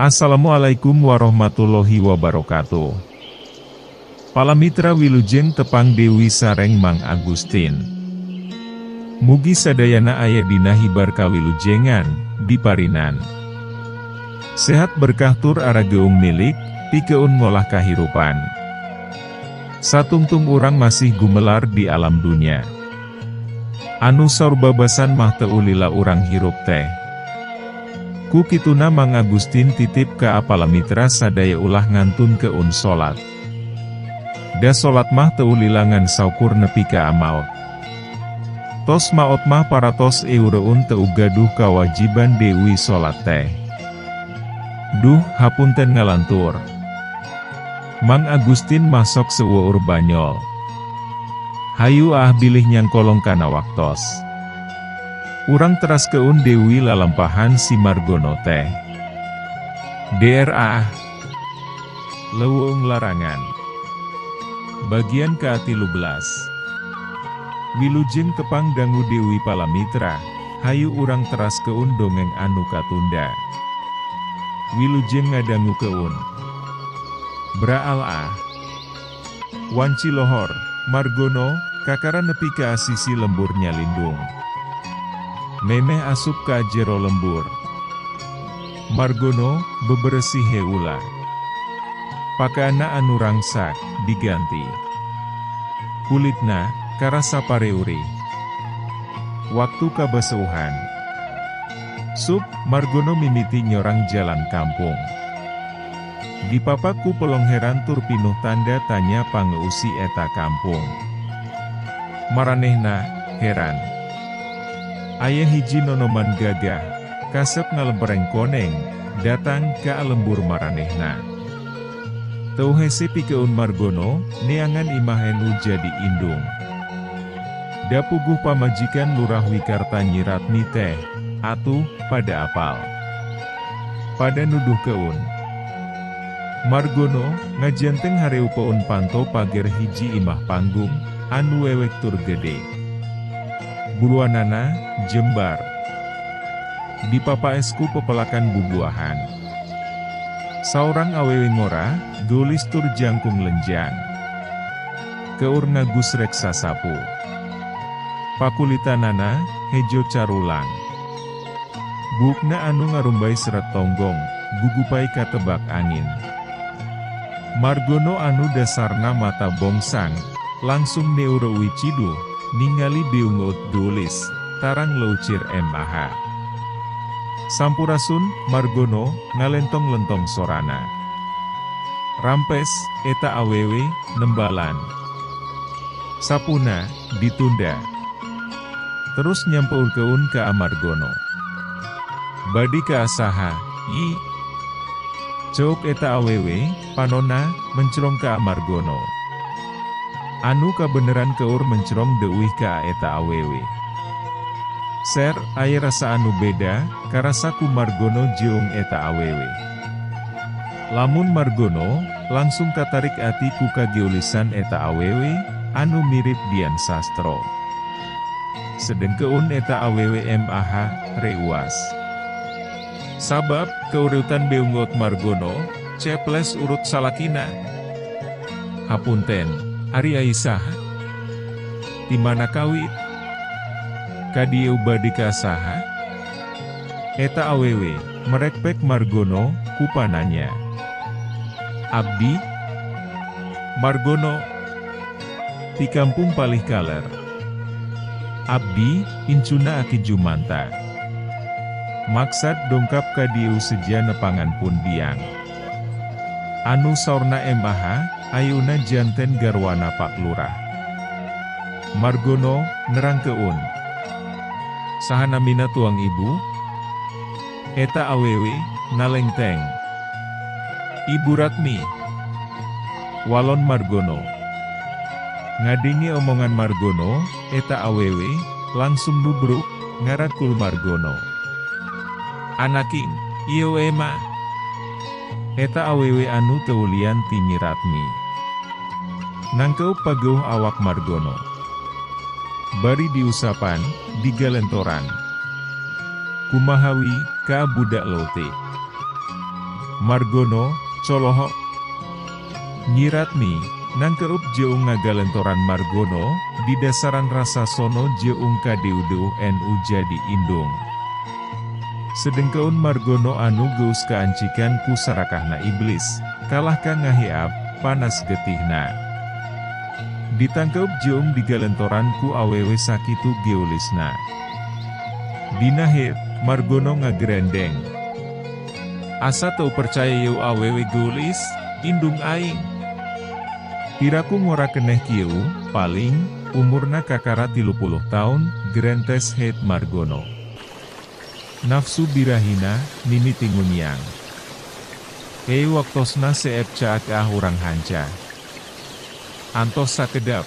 Assalamualaikum warahmatullahi wabarakatuh. Palamitra wilujeng tepang Dewi sareng Mang Agustin. Mugi sadayana aya dina hibar kawilujengan, diparinan. Sehat berkah tur arageung milik, pikeun ngolah kahirupan. Satungtung urang masih gumelar di alam dunia. Anu sorbabasan mah teu lila urang hirup teh. Ku kituna Mang Agustin titip ka palamitra sadaya ulah ngantun keun salat. Da salat mah teu lilangan saukur nepi ka maot. Tos maot mah paratos eureun teu gaduh kawajiban deui salat teh. Duh hapunten ngalantur. Mang Agustin masok seueur banyol. Hayu bilih nyangkolong kana waktos. Urang teras keun Dewi lalampahan si Margono teh. DRA Leuweung larangan. Bagian ke-13. Wilujeng tepang dangu Dewi Palamitra, hayu urang teras keun dongeng anu katunda. Wilujeng ngadangu keun. Bra'al Wanci lohor, Margono, kakara nepi ka asisi lemburnya lindung. Memeh asup ka jero lembur. Margono, beberesi heula. Pakana anu rangsak, diganti. Kulitna, karasa pareuri. Waktu kabaseuhan. Sup, Margono mimiti nyorang jalan kampung. Dipapaku pelongheran tur pinuh tanda tanya pangeusi eta kampung. Maranehna, heran. Aya hiji nonoman gagah, kasep ngalempereng koneng, datang ka lembur maranehna. Teu hese pikeun Margono, neangan imah enu jadi indung. Da puguh pamajikan Lurah Wikarta nyiratni teh, atuh, pada apal. Pada nuduh keun. Margono, ngajanteng hareu peun panto pager hiji imah panggung, anu wewek tur gede. Buluanana, jembar. Dipapaesku pepelakan bubuahan. Saurang awewe ngora, gelis tur jangkung lenjang. Keur ngagus reksa sapu. Pakulitanana, hejo carulang. Bukna anu ngarumbai seret tonggong, gugupai katebak angin. Margono anu dasarna mata bongsang, langsung neureui ciduh, ningali beungeut dulis, tarang leucir MAH. Sampurasun, Margono, ngalentong-lentong sorana. Rampes, eta awewe, nembalan. Sapuna, ditunda. Terus nyampeun keun ka Margono. Badi ka asaha, Cok eta awewe, panona, mencrong ka Margono. Anu kabeneran keur mencrong deuih ka eta awewe. Ser, aya rasa anu beda, karasa ku Margono jeung eta awewe. Lamun Margono, langsung katarik ati ku kageulisan eta awewe, anu mirip Dian Sastro. Sedengkeun eta awewe MAH, reuas. Sabab, keureutan beungeut Margono, ceples urut salakina. Hapunten, Ari Aisyah. Di mana kawit? Kadieu badi ka saha? Eta awewe, merekpek Margono, kupananya. Abdi? Margono. Ti kampung palih kaler. Abdi, incuna aki jumanta. Maksad dongkap kadieu seja nepangan pun biang. Anu saurna MAH, ayuna janten garwana Pak Lurah. Margono, nerang keun. Sahanamina tuang ibu? Eta awewe, nalengteng. Ibu Ratmi. Walon Margono. Ngadenge omongan Margono, eta awewe, langsung nubruk, ngarakul Margono. Anaking, iyo ema. Eta awewe anu teulian ti Nyi Ratmi. Nangkeu pageuh awak Margono. Bari diusapan, digalentoran. Kumahawi, ka budak lote. Margono, Coloho. Nyiratmi, nangkeup jeung ngagalentoran Margono, di dasaran rasa sono jeung kadeu-deu nu jadi indung. Sedengkeun Margono anu geus kaancikan ku sarakahna iblis, kalah ka ngahiap, panas getihna. Ditangkeup jeung digalentoran ku awewe sakitu geulisna. Dina heup, Margono ngagerendeng. Asa teu percaya yeu awewe geulis, indung aing. Piraku ngora keneh kieu, paling, umurna kakara 30 taun, gerentes het Margono. Nafsu birahina, mimiti ngunyang. Waktosna seep caak urang hanca. Antos sakedap.